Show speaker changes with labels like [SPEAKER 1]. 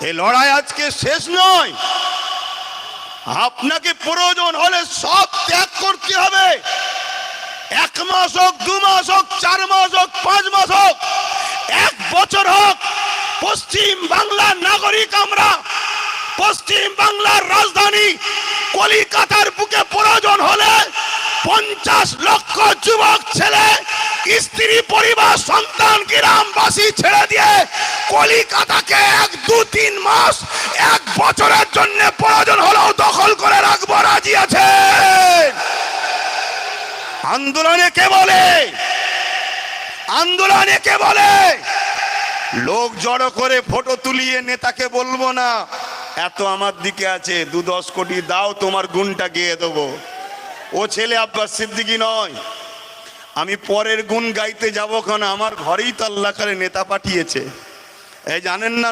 [SPEAKER 1] এই লড়াই আজকে শেষ নয়। আপনাকে প্রয়োজন হলে সব ত্যাগ করতে হবে। 1 মাস হোক, 2 মাস হোক, 4 মাস হোক, 5 মাস হোক, 1 বছর হোক, পশ্চিম বাংলার নাগরিক আমরা। পশ্চিম বাংলার রাজধানী কলিকাতার বুকে প্রয়োজন হলে 50 লক্ষ যুবক ছেলে, স্ত্রী, পরিবার, সন্তান, গ্রামবাসী ছেড়ে দিয়ে কলিকাতাকে 1, 2, 3 মাস, 1 বছরের জন্য প্রয়োজন হলেও দখল করে রাখবো, রাজি আছে। আন্দোলনে কে বলে? আন্দোলনে কে বলে? লোক জড়ো করে ফটো তুলিয়ে নেতাকে বলবো না এত আমার দিকে আছে, 2-10 কোটি দাও, তোমার গুণটা গেয়ে দেবো। ও ছেলে আব্বাস সিদ্দিকী নয়। আমি পরের গুণ গাইতে যাবো, কারণ আমার ঘরেই তো আল্লাহ করে নেতা পাঠিয়েছে। এই জানেন না?